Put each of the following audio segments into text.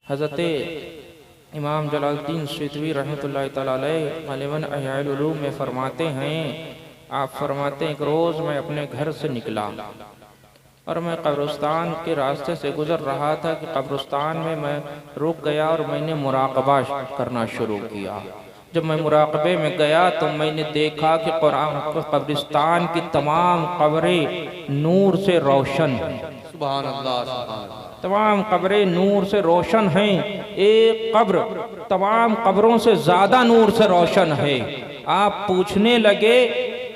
हज़रत इमाम जलालुद्दीन सूतवी रहमतुल्लाहि तआला अलैह ग़ालिबन अहयाउल उलूम में फरमाते हैं, आप फरमाते हैं कि रोज़ मैं अपने घर से निकला और मैं कब्रिस्तान के रास्ते से गुज़र रहा था कि कब्रिस्तान में मैं रुक गया और मैंने मुराक़बा करना शुरू किया। जब मैं मुराक़बे में गया तो मैंने देखा कि कब्रिस्तान की तमाम कब्रें नूर से रोशन हैं। सुभान अल्लाह, सुभान अल्लाह। तमाम कब्रें नूर से रोशन हैं। एक कब्र तमाम कब्रों से ज़्यादा नूर से रोशन है। आप पूछने लगे,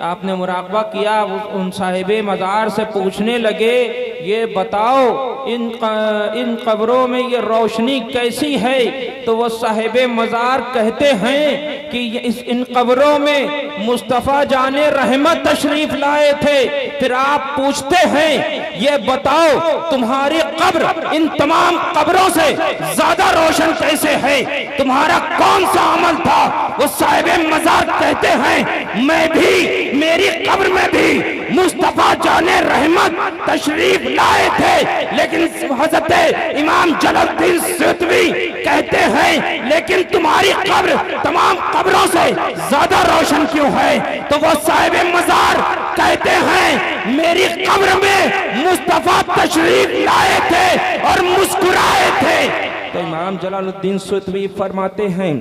आपने मुराक़बा किया, उन साहिबे मज़ार से पूछने लगे, ये बताओ इन कब्रों में ये रोशनी कैसी है? तो वो साहिबे मज़ार कहते हैं कि इन कब्रों में मुस्तफ़ा जाने रहमत तशरीफ़ लाए थे। फिर आप पूछते हैं, ये बताओ तुम्हारी कब्र इन तमाम कब्रों से ज़्यादा रोशन कैसे है? तुम्हारा कौन सा अमल था? वो साहिबे मज़ार कहते हैं, मैं भी, मेरी कब्र में भी मुस्तफ़ा जाने रहमत तशरीफ लाए थे, लेकिन हज़रत इमाम जलालुद्दीन सूतवी कहते हैं, लेकिन तुम्हारी कब्र तमाम कब्रों से ज़्यादा रोशन क्यों है? तो वो साहिबे मज़ार कहते हैं, मेरी कब्र में मुस्तफ़ा तशरीफ लाए थे और मुस्कुराए थे। तो इमाम जलालुद्दीन सूतवी फरमाते हैं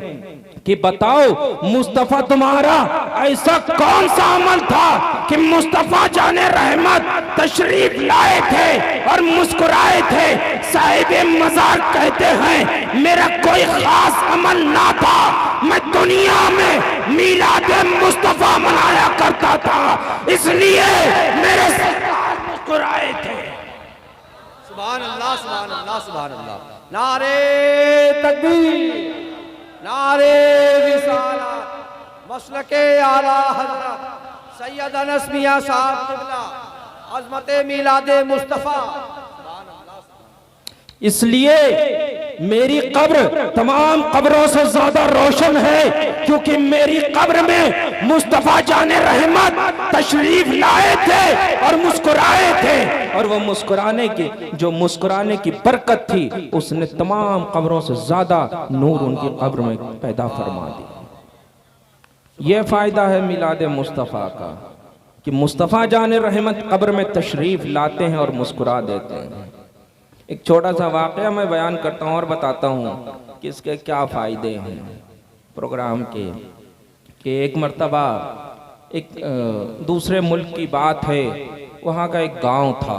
कि बताओ मुस्तफ़ा तुम्हारा ऐसा कौन सा अमल था कि मुस्तफ़ा जाने रहमत तशरीफ लाए थे और मुस्कुराए थे? साहिबे मज़ार कहते हैं, मेरा कोई खास अमल ना था, मैं दुनिया में मीलादे मुस्तफ़ा मनाया करता था, इसलिए मेरे सरकार मुस्कुराए थे। सुभान अल्लाह, सुभान अल्लाह, सुभान अल्लाह। नारे तकबीर, नारे रिसालत, मसलके आला हज़रत सैयद अनस मियां साहब क़िबला, अज़मत मीलादे मुस्तफ़ा। इसलिए मेरी कब्र तमाम कब्रों से ज्यादा रोशन है, क्योंकि मेरी कब्र में मुस्तफ़ा जाने रहमत तशरीफ लाए थे और मुस्कुराए थे, और वो मुस्कुराने की बरकत थी, उसने तमाम कब्रों से ज्यादा नूर उनकी कब्र में पैदा फरमा दी। ये फायदा है मिलाद मुस्तफ़ा का कि मुस्तफ़ा जाने रहमत कब्र में तशरीफ लाते हैं और मुस्कुरा देते हैं। एक छोटा सा वाक़या मैं बयान करता हूँ और बताता हूँ कि इसके क्या फ़ायदे हैं प्रोग्राम के। कि एक मर्तबा एक दूसरे मुल्क की बात है, वहाँ का एक गांव था।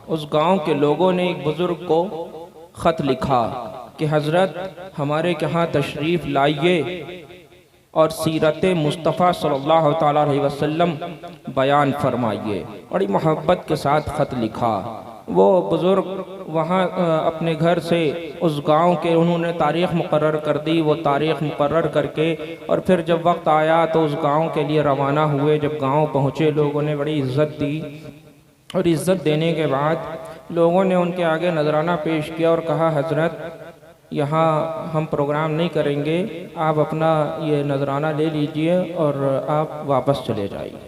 उस गांव के लोगों ने एक बुज़ुर्ग को ख़त लिखा कि हज़रत हमारे यहाँ तशरीफ़ लाइए और सीरत मुस्तफ़ा सल्लल्लाहु तआला अलैहि वसल्लम बयान फरमाइए। बड़ी मोहब्बत के साथ ख़त लिखा। वो बुज़ुर्ग वहाँ अपने घर से उस गांव के उन्होंने तारीख़ मुकर्रर कर दी। वो तारीख़ मुकर्रर करके और फिर जब वक्त आया तो उस गांव के लिए रवाना हुए। जब गांव पहुँचे लोगों ने बड़ी इज़्ज़त दी, और इज़्ज़त देने के बाद लोगों ने उनके आगे नजराना पेश किया और कहा, हज़रत यहाँ हम प्रोग्राम नहीं करेंगे, आप अपना ये नजराना ले लीजिए और आप वापस चले जाइए,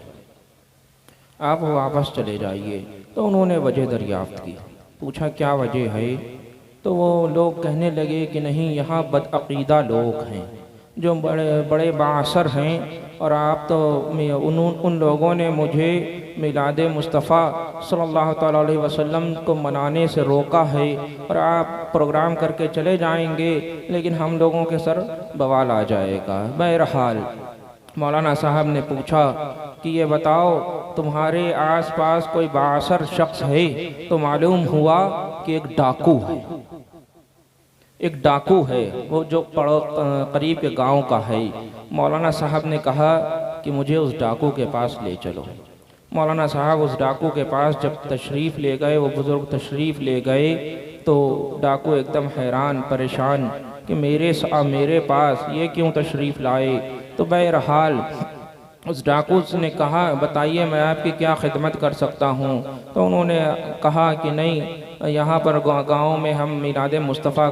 आप वापस चले जाइए। तो उन्होंने वजह दरियाफ़्त की, पूछा क्या वजह है? तो वो लोग कहने लगे कि नहीं, यहाँ बदअक़ीदा लोग हैं जो बड़े बड़े बाअसर हैं, और आप तो उन लोगों ने मुझे मिलाद मुस्तफ़ा सल्लल्लाहु तआला अलैहि वसल्लम को मनाने से रोका है, और आप प्रोग्राम करके चले जाएंगे, लेकिन हम लोगों के सर बवाल आ जाएगा। बहरहाल मौलाना साहब ने पूछा कि ये बताओ तुम्हारे आसपास कोई बाअसर शख्स है? तो मालूम हुआ कि एक डाकू है, एक डाकू है, वो जो करीब के गांव का है। मौलाना साहब ने कहा कि मुझे उस डाकू के पास ले चलो। मौलाना साहब उस डाकू के पास जब तशरीफ़ ले गए, वो बुज़ुर्ग तशरीफ़ ले गए, तो डाकू एकदम हैरान परेशान कि मेरे पास ये क्यों तशरीफ़ लाए? तो बहरहाल उस डाकू ने कहा, बताइए मैं आपकी क्या खिदमत कर सकता हूँ? तो उन्होंने कहा कि नहीं, यहाँ पर गांव में हम मिलाद मुस्तफ़ा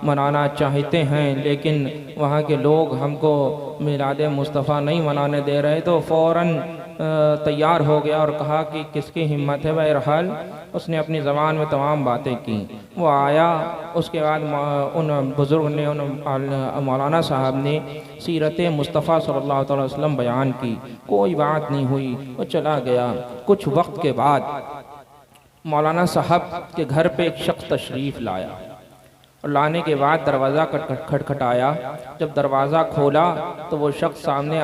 मनाना चाहते हैं, लेकिन वहाँ के लोग हमको मिलाद मुस्तफ़ा नहीं मनाने दे रहे। तो फ़ौरन तैयार हो गया और कहा कि किसकी हिम्मत है। बहरहाल उसने अपनी ज़बान में तमाम बातें की। वो आया, उसके बाद उन बुज़ुर्ग ने, उन मौलाना साहब ने सीरत मुस्तफ़ा सल्लल्लाहु अलैहि वसल्लम बयान की। कोई बात नहीं हुई, वो चला गया। कुछ वक्त के बाद मौलाना साहब के घर पे एक शख्स तशरीफ़ लाया और लाने के बाद दरवाज़ा खटखटाया। जब दरवाज़ा खोला तो वो शख्स सामने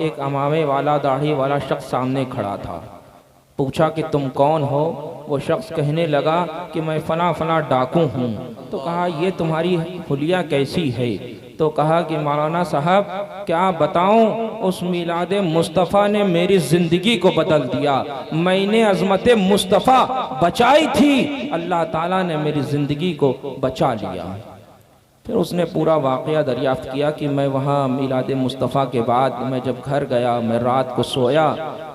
एक अमामे वाला, दाढ़ी वाला शख्स सामने खड़ा था। पूछा कि तुम कौन हो? वो शख्स कहने लगा कि मैं फ़ला फ़ला डाकू हूँ। तो कहा ये तुम्हारी हुलिया कैसी है? तो कहा कि मौलाना साहब क्या बताऊं, उस मिलाद मुस्तफ़ा ने मेरी ज़िंदगी को बदल दिया। मैंने अज़मत मुस्तफ़ा बचाई थी, अल्लाह ताला ने मेरी ज़िंदगी को बचा लिया। फिर उसने पूरा वाक़या दरियाफ़्त किया कि मैं वहाँ मिलाद मुस्तफ़ा के बाद मैं जब घर गया, मैं रात को सोया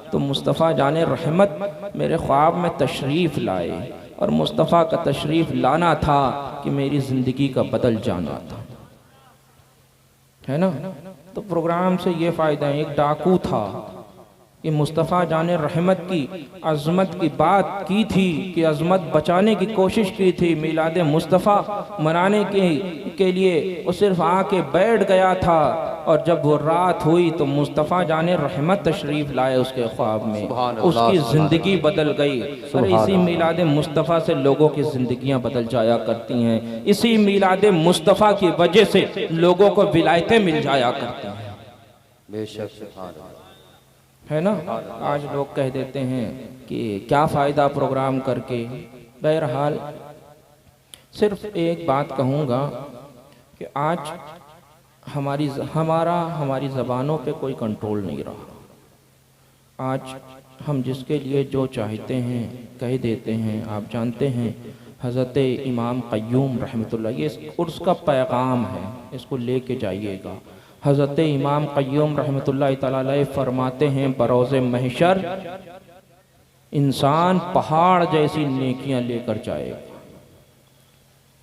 तो मुस्तफ़ा जाने रहमत मेरे ख्वाब में तशरीफ़ लाए और मुस्तफ़ा का तशरीफ़ लाना था कि मेरी ज़िंदगी का बदल जाना था, है ना। तो प्रोग्राम से ये फ़ायदा है, एक डाकू था कि मुस्तफ़ा जाने रहमत की अज़मत की बात की थी कि अज़मत बचाने की कोशिश की थी, मिलाद मुस्तफ़ा मनाने के लिए वो सिर्फ आके बैठ गया था। और जब वो रात हुई तो मुस्तफ़ा जाने रहमत तशरीफ़ लाए उसके ख्वाब में, उसकी ज़िंदगी बदल गई। और इसी मिलाद मुस्तफ़ा से लोगों की ज़िंदगियाँ बदल जाया करती हैं, इसी मिलाद मुस्तफ़ा की वजह से लोगों को विलायतें मिल जाया करती हैं। बेशक, है ना। आज लोग कह देते हैं कि क्या फ़ायदा प्रोग्राम करके। बहरहाल सिर्फ एक बात कहूँगा कि आज हमारी ज़बानों पे कोई कंट्रोल नहीं रहा। आज हम जिसके लिए जो चाहते हैं कह देते हैं। आप जानते हैं हज़रत इमाम क़य्यूम रहमतुल्लाह, ये उर्स का पैगाम है, इसको लेके जाइएगा। हज़रत इमाम क़य्यूम रहमतुल्लाह तआला अलैह फरमाते हैं बरोज़े महशर इंसान पहाड़ जैसी नेकियां लेकर जाएगा,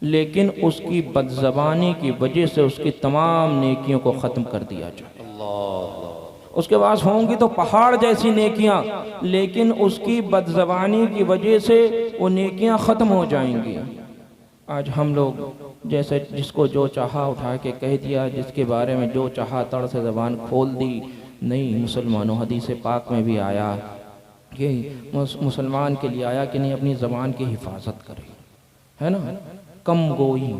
लेकिन उसकी बदज़बानी की वजह से उसकी तमाम नेकियों को ख़त्म कर दिया जाए। उसके पास होंगी तो पहाड़ जैसी नेकियां, लेकिन उसकी बदज़बानी की वजह से वो नेकियां ख़त्म हो जाएंगी। आज हम लोग जैसे जिसको जो चाहा उठा के कह दिया, जिसके बारे में जो चाहा तड़ से ज़बान खोल दी। नहीं, मुसलमानों, हदीस पाक में भी आया कि मुसलमान के लिए आया कि नहीं अपनी ज़बान की हिफाजत करे, है ना। कम गोई,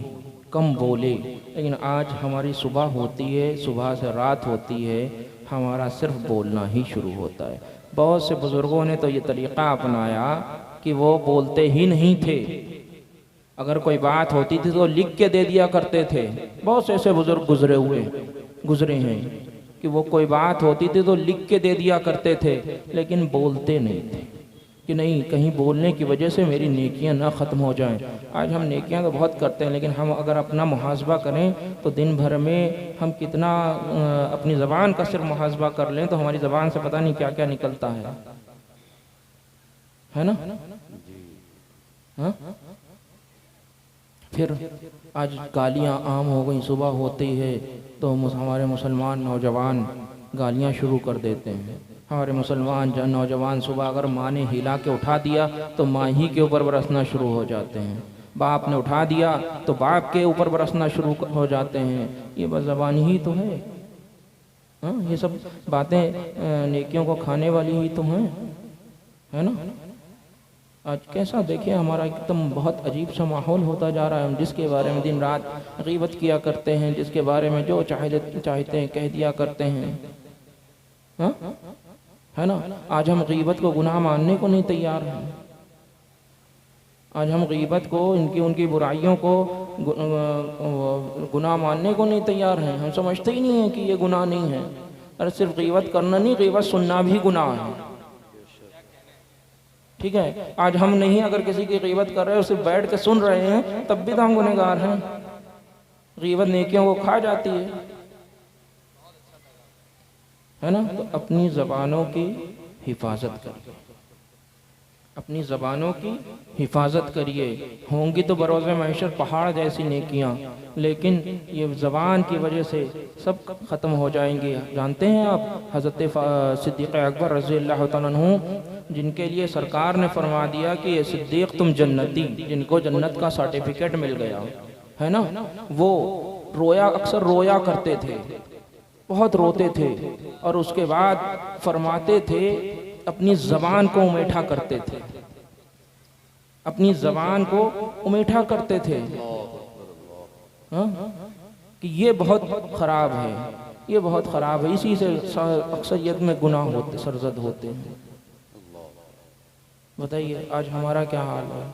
कम बोले। लेकिन आज हमारी सुबह होती है, सुबह से रात होती है, हमारा सिर्फ बोलना ही शुरू होता है। बहुत से बुज़ुर्गों ने तो ये तरीक़ा अपनाया कि वो बोलते ही नहीं थे। अगर कोई बात होती थी तो लिख के दे दिया करते थे। बहुत से ऐसे बुजुर्ग गुजरे हैं कि वो कोई बात होती थी तो लिख के दे दिया करते थे, लेकिन बोलते नहीं थे कि नहीं कहीं बोलने की वजह से मेरी नेकियां ना ख़त्म हो जाएं। आज हम नेकियां तो बहुत करते हैं, लेकिन हम अगर अपना मुहासबा करें तो दिन भर में हम कितना अपनी ज़बान का सिर्फ मुहासबा कर लें तो हमारी ज़बान से पता नहीं क्या क्या निकलता है ना। हाँ? फिर आज गालियाँ आम हो गई। सुबह होती है तो हमारे मुसलमान नौजवान गालियाँ शुरू कर देते हैं। हमारे मुसलमान नौजवान सुबह अगर माँ ने हिला के उठा दिया तो माँ ही के ऊपर बरसना शुरू हो जाते हैं। बाप ने उठा दिया तो बाप के ऊपर बरसना शुरू हो जाते हैं। ये बस ज़बान ही तो है। हाँ, ये सब बातें नेकियों को खाने वाली ही तो हैं, है ना। आज कैसा देखिए हमारा एकदम बहुत अजीब सा माहौल होता जा रहा है। हम जिसके बारे में दिन रात गीबत किया करते हैं, जिसके बारे में जो चाहते हैं कह दिया करते हैं, हाँ? है ना। आज हम गीबत को गुनाह मानने को नहीं तैयार हैं। आज हम गीबत को, उनकी बुराइयों को गुनाह मानने को नहीं तैयार हैं। हम समझते ही नहीं हैं कि ये गुनाह नहीं है। अरे सिर्फ गीबत करना नहीं, गीबत सुनना भी गुनाह है। ठीक है, आज हम नहीं अगर किसी की गीबत कर रहे हैं, सिर्फ बैठ के सुन रहे हैं, तब भी तो हम गुनहगार हैं। गीबत नेकियों को खा जाती है ना। तो अपनी ज़बानों की हिफाजत करें। अपनी ज़बानों की हिफाजत करिए। होंगी तो बरोज़ महशर पहाड़ जैसी नेकियां, लेकिन ये ज़बान की वजह से सब ख़त्म हो जाएंगी। जानते हैं आप हज़रत सिद्दीक़ अकबर रज़ी अल्लाह तआला अन्हु, जिनके लिए सरकार ने फरमा दिया कि ये सिद्दीक़ तुम जन्नती, जिनको जन्नत का सर्टिफिकेट मिल गया है ना, वो रोया, अक्सर रोया करते थे, बहुत रोते थे, और उसके बाद फरमाते थे अपनी ज़बान को उमेठा करते थे, अपनी ज़बान को उमेठा करते थे। हाँ? कि ये बहुत ख़राब है, ये बहुत ख़राब है। इसी से अक्सरियत में गुनाह होते, सरजद होते हैं। बताइए आज हमारा क्या हाल है?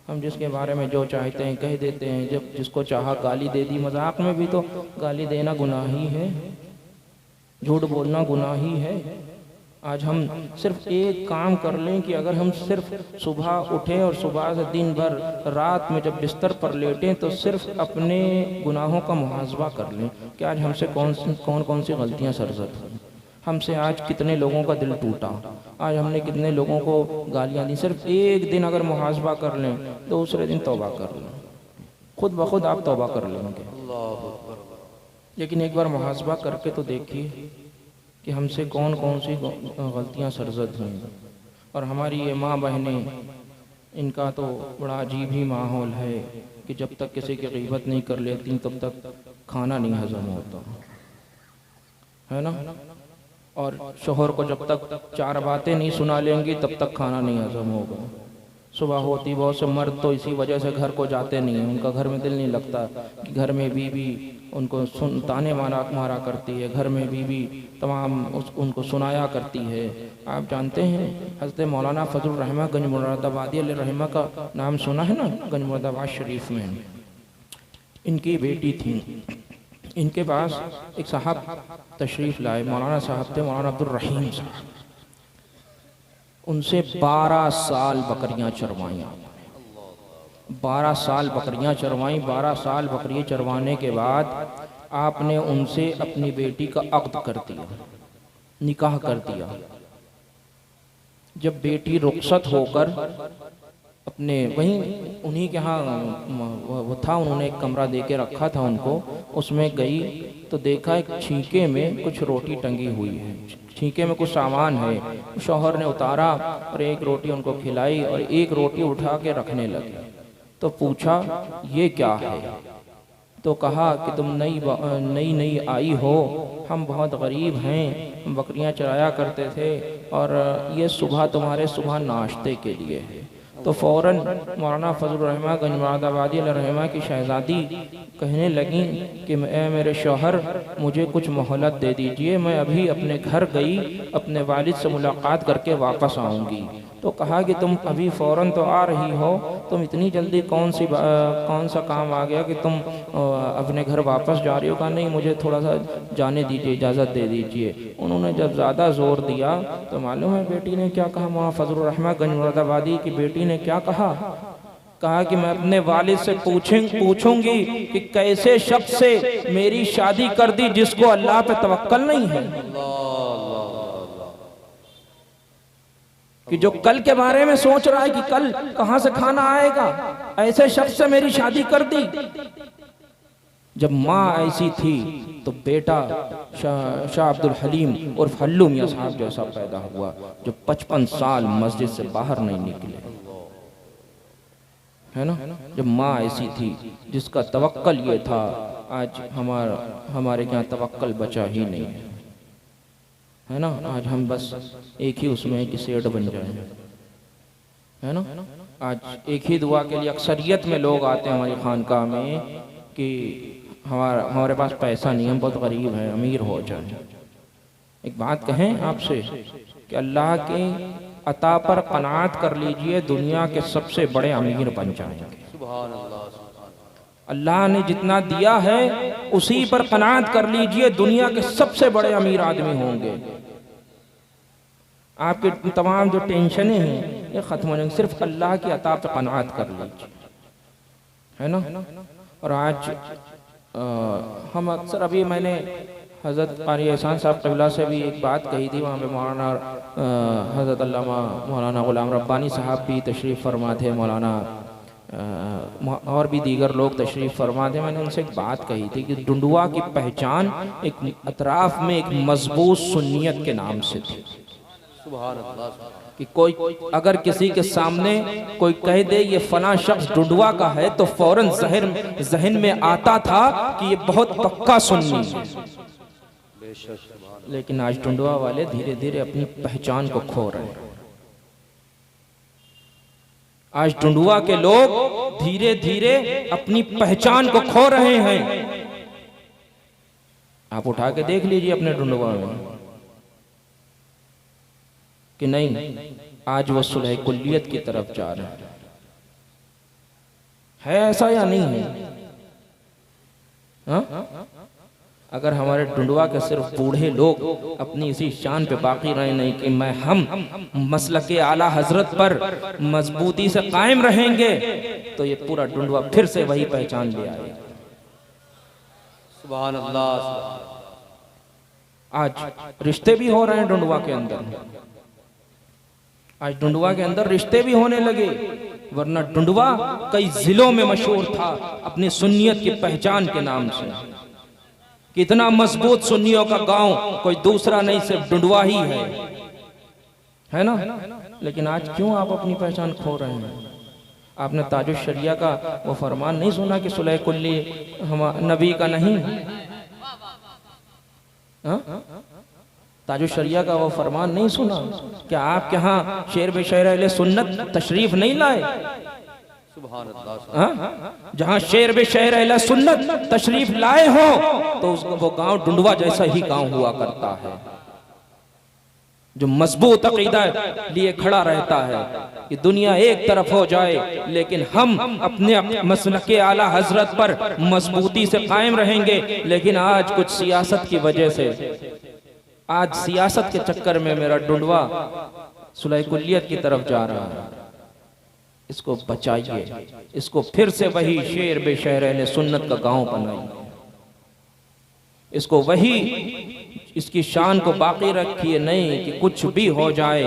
हम जिसके बारे में जो चाहते हैं कह देते हैं, जब जिसको चाहा गाली दे दी। मजाक में भी तो गाली देना गुनाह ही है, झूठ बोलना गुनाह ही है। आज हम सिर्फ एक काम कर लें कि अगर हम सिर्फ सुबह उठें और सुबह से दिन भर रात में जब बिस्तर पर लेटें तो सिर्फ अपने गुनाहों का मुहासबा कर लें कि आज हमसे कौन सी गलतियां सरजद हुई, हमसे आज कितने लोगों का दिल टूटा, आज हमने कितने लोगों को गालियां दी। सिर्फ एक दिन अगर मुहासबा कर लें तो दूसरे दिन तौबा कर लें, खुद ब खुद आप तौबा कर लेंगे। लेकिन एक बार मुहासबा करके तो देखिए कि हमसे कौन सी गलतियां सरजद हुई। और हमारी ये माँ बहनें, इनका तो बड़ा अजीब ही माहौल है कि जब तक किसी की ग़ीबत नहीं कर लेती तब तक खाना नहीं हजम होता है ना, और शोहर को जब तक 4 बातें नहीं सुना लेंगी तब तक खाना नहीं हजम होगा। सुबह होती बहुत से मर्द तो इसी वजह से घर को जाते नहीं हैं, उनका घर में दिल नहीं लगता कि घर में बीवी उनको ताने मारा करती है, घर में बीवी तमाम उनको सुनाया करती है। आप जानते हैं हज़रत मौलाना फजलुर रहमान गंज मुरादाबादी अलैहि रहमा का नाम सुना है ना, गंज मुरादाबाद शरीफ में इनकी बेटी थी। इनके पास एक साहब तशरीफ़ लाए, मौलाना साहब थे, मौलाना अब्दुल रहीम साहब। उनसे 12 साल बकरियां चरवाईं, 12 साल बकरियां चरवाईं। 12 साल बकरियां चरवाने के बाद आपने उनसे अपनी बेटी का अक़्द कर दिया, निकाह कर दिया। जब बेटी रुखसत होकर अपने वहीं उन्हीं के यहाँ वो था, उन्होंने एक कमरा दे के रखा था उनको, उसमें गई तो देखा एक छींके में कुछ रोटी टंगी हुई है, छींके में कुछ सामान है। शौहर ने उतारा और एक रोटी उनको खिलाई और एक रोटी उठा के रखने लगे। तो पूछा ये क्या है? तो कहा कि तुम नई आई हो, हम बहुत गरीब हैं, हम बकरियां चराया करते थे और ये सुबह सुबह नाश्ते के लिए है। तो फ़ौरन मौलाना फजलुर रहमान गंज मुरादाबादी अलैहि रहमा की शहज़ादी कहने लगी कि मेरे शौहर मुझे कुछ मोहलत दे दीजिए, मैं अभी अपने घर गई अपने वालिद से मुलाकात करके वापस आऊँगी। तो कहा कि तुम अभी फ़ौरन तो आ रही हो, तुम इतनी जल्दी कौन सा काम आ गया कि तुम अपने घर वापस जा रही हो? कहा नहीं, मुझे थोड़ा सा जाने दीजिए, इजाज़त दे दीजिए। उन्होंने जब ज़्यादा ज़ोर दिया तो मालूम है बेटी ने क्या कहा? मौलाना फजलुर रहमान गंज मुरादाबादी की बेटी ने क्या कहा? कहा कि मैं अपने वालिद से पूछूंगी कि कैसे शख्स से मेरी शादी कर दी जिसको अल्लाह पे तवक्कल नहीं है, कि जो कल के बारे में सोच रहा है कि कल कहां से खाना आएगा, ऐसे शख्स से मेरी शादी कर दी। जब माँ ऐसी थी तो बेटा शाह अब्दुल हलीम और हल्लू मियां साहब जैसा पैदा हुआ, जो 55 साल मस्जिद से बाहर नहीं निकले, है ना। जब माँ ऐसी थी जिसका तवक्कल ये था, आज हमारे यहाँ तवक्कल बचा ही नहीं है ना। आज हम बस एक ही उसमें कि सेठ बन जाए, है ना। आज एक ही दुआ के लिए अक्सरियत में लोग आते हैं हमारी खानकाह में कि हमारे पास पैसा नहीं, हम बहुत गरीब हैं, अमीर हो जाए। एक बात कहें आपसे कि अल्लाह के अता पर कनात कर लीजिए, दुनिया के सबसे बड़े अमीर बन जाएंगे। अल्लाह ने जितना दिया है उसी पर कनात कर लीजिए, दुनिया के सबसे बड़े अमीर आदमी होंगे। आपके तमाम जो टेंशनें हैं ये खत्म हो जाएंगी, सिर्फ अल्लाह की अता पर कनात कर लीजिए, है ना। और आज हम अक्सर, अभी मैंने हज़रत क़ारी एहसान साहब क़िबला से भी एक बात कही थी, वहाँ पे मौलाना हज़रत अल्लामा मौलाना ग़ुलाम रब्बानी साहब भी तशरीफ़ फरमा थे, मौलाना और भी दीगर लोग तशरीफ़ फरमा थे। मैंने उनसे एक बात कही थी कि डुंडुआ की पहचान एक अतराफ़ में एक मजबूत सुन्नियत के नाम से थी। सुभान अल्लाह। कि कोई अगर किसी के सामने कोई कह दे ये फला शख्स डुंडुआ का है तो फौरन जहन में आता था कि ये बहुत पक्का सुन्नी है। लेकिन आज डुंडुआ वाले धीरे धीरे अपनी पहचान को खो रहे हैं। आज डुंडुआ के लोग धीरे धीरे अपनी पहचान को खो रहे हैं। आप उठा के देख लीजिए अपने डुंडुआ में कि नहीं, आज वो सुलह कुल्लियत की तरफ जा रहे हैं। है ऐसा या नहीं है? हा? अगर हमारे डुंडुआ के सिर्फ बूढ़े लोग अपनी इसी शान पे बाकी रहे नहीं कि हम मसलके आला हजरत पर मजबूती से कायम रहेंगे, तो ये पूरा डुंडुआ फिर से वही पहचान ले आएगा। सुभान अल्लाह। आज रिश्ते भी हो रहे हैं डुंडुआ के अंदर। आज डुंडुआ के अंदर रिश्ते भी होने लगे, वरना डुंडुआ कई जिलों में मशहूर था अपनी सुन्नियत की पहचान के नाम से। कितना मजबूत सुन्नियों का गांव कोई दूसरा नहीं, सिर्फ डुंडुआ ही है ना। लेकिन आज क्यों आप अपनी पहचान खो रहे हैं? आपने ताजुश शरिया का वो फरमान नहीं सुना कि सुलह कुल्ली हम नबी का नहीं? ताजुश शरिया का वो फरमान नहीं सुना? क्या आपके यहाँ शेर बेशर अहले सुन्नत तशरीफ नहीं लाए? सुभान अल्लाह। जहाँ शेर बेशर अहले सुन्नत तशरीफ लाए हो तो उसको वो गांव डुंडुआ जैसा ही गांव हुआ करता है, जो मजबूत अकीदा लिए खड़ा रहता है कि दुनिया एक तरफ हो जाए लेकिन हम अपने मसलके आला हजरत पर मजबूती से कायम रहेंगे। लेकिन आज कुछ सियासत की वजह से, आज सियासत के चक्कर में मेरा डुंडुआ सुलह कुल्लियत की तरफ जा रहा है। इसको बचाइए, इसको फिर से वही शेर बेशहर अहले सुन्नत का गांव बनाइए, इसको वही इसकी शान को बाकी रखिए। नहीं कि कुछ भी हो जाए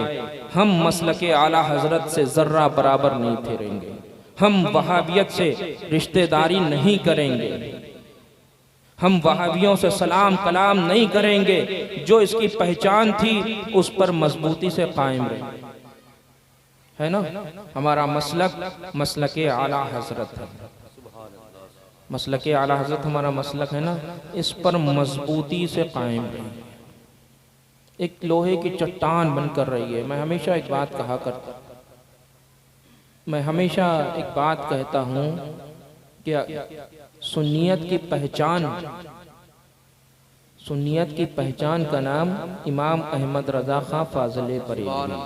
हम मसलके आला हजरत से जर्रा बराबर नहीं ठहरेंगे, हम वहाबियत से रिश्तेदारी नहीं करेंगे, हम वहाबियों से सलाम कलाम नहीं करेंगे। जो इसकी पहचान थी उस पर मजबूती से कायम रहे, है ना। हमारा मसलक मसलके आला हजरत है, मसलके आला हजरत हमारा मसलक है ना, इस पर मजबूती से कायम रहे। एक लोहे की चट्टान बनकर रही है। मैं हमेशा एक बात कहा करता, मैं हमेशा एक बात कहता हूँ कि सुन्नियत की पहचान, सुन्नियत की पहचान का नाम इमाम अहमद रजा खां फाजिल बरेलवी,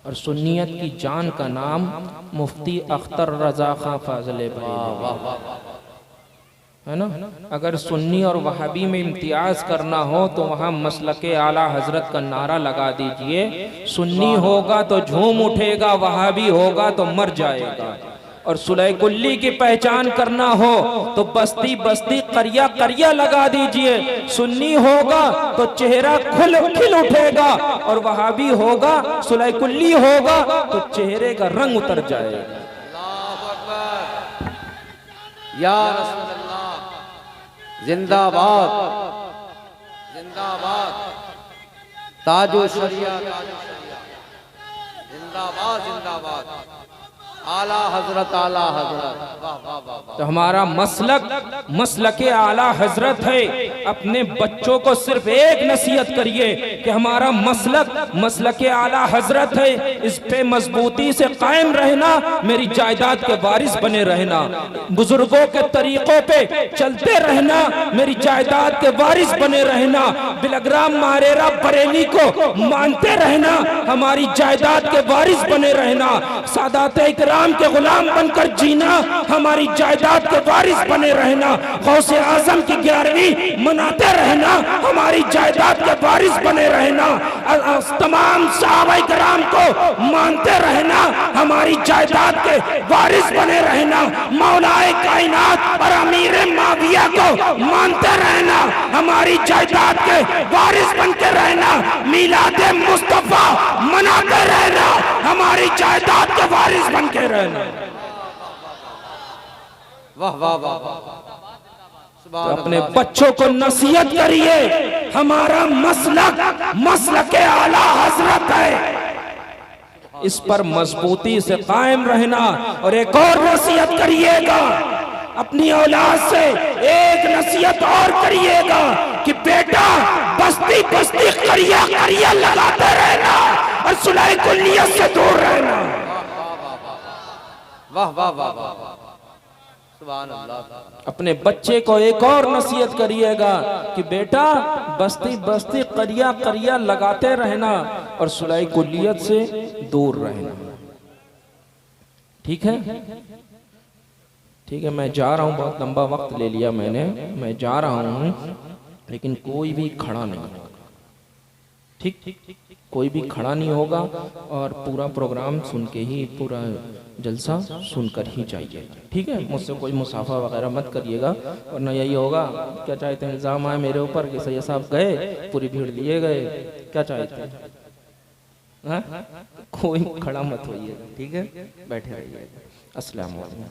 और सुन्नियत की जान का नाम मुफ्ती अख्तर रजा खां फाजिल बरेलवी, है ना। अगर सुन्नी और वहाबी में इम्तियाज करना हो तो वहाँ मसलके आला हजरत का नारा लगा दीजिए। सुन्नी होगा तो झूम उठेगा, वहाबी होगा तो मर जाएगा। और सुलह कुल्ली की पहचान करना हो तो बस्ती बस्ती करिया करिया लगा दीजिए। सुन्नी होगा तो चेहरा खिल उठेगा, और वहाबी होगा, सुलह कुल्ली होगा तो चेहरे का रंग उतर जाएगा। अल्लाहु अकबर, या रसूल अल्लाह, जिंदाबाद जिंदाबाद, ताजो शरिया जिंदाबाद जिंदाबाद, आला हजरत आला हजरत। वाह वाह वाह। तो हमारा मसलक मसलके आला हजरत है। अपने बच्चों को सिर्फ एक नसीहत करिए कि हमारा मसलक मसलके आला हजरत है, इस पे मजबूती से कायम रहना, मेरी जायदाद के वारिस बने रहना, बुजुर्गों के तरीकों पे चलते रहना, मेरी जायदाद के वारिस बने रहना, बिलग्राम मारेरा बरेली को मानते रहना, हमारी जायदाद के वारिस बने रहना, सादात राम के गुलाम बनकर जीना, हमारी जायदाद के वारिस बने रहना, गौसे आजम की 11वीं मनाते रहना, हमारी जायदाद के वारिस बने रहना, तमाम सहाबाए कराम को मानते रहना, हमारी जायदाद के वारिस बने रहना, मौलाए कायनात और अमीर माविया को मानते रहना, हमारी जायदाद के वारिस बन के रहना, मिलादे मुस्तफा मनाते रहना, हमारी जायदाद के वारिस बन के रहना। वाह वाह वाह वाह। तो अपने बच्चों को नसीहत करिए, हमारा मसलक आला हजरत है, इस पर मजबूती से कायम रहना। और एक और नसीहत करिएगा अपनी औलाद से, एक नसीहत और करिएगा कि बेटा बस्ती बस्ती करिया करिया लगाते रहना और सुलह कुल्लियत से दूर रहना। वाह वाह वाह वाह। सुभान अल्लाह। अपने बच्चे को एक और नसीहत करिएगा कि बेटा बस्ती बस्ती करिया करिया लगाते रहना और सुलह कुल्लियत से दूर रहना। ठीक है, ठीक है, मैं जा रहा हूँ, बहुत लंबा वक्त ले लिया मैंने, मैं जा रहा हूँ, लेकिन कोई भी खड़ा नहीं, ठीक, कोई भी खड़ा नहीं होगा और पूरा प्रोग्राम सुन के ही, पूरा जलसा सुनकर ही जाइए। ठीक है, मुझसे कोई मुसाफा वगैरह मत करिएगा, वरना यही होगा क्या चाहते हैं, इल्ज़ाम आए मेरे ऊपर कि सैयद साहब गए, पूरी भीड़ लिए गए, क्या चाहते हैं। हाँ, कोई खड़ा मत होइएगा, ठीक है, बैठे रहिएगा। अस्सलाम वालेकुम।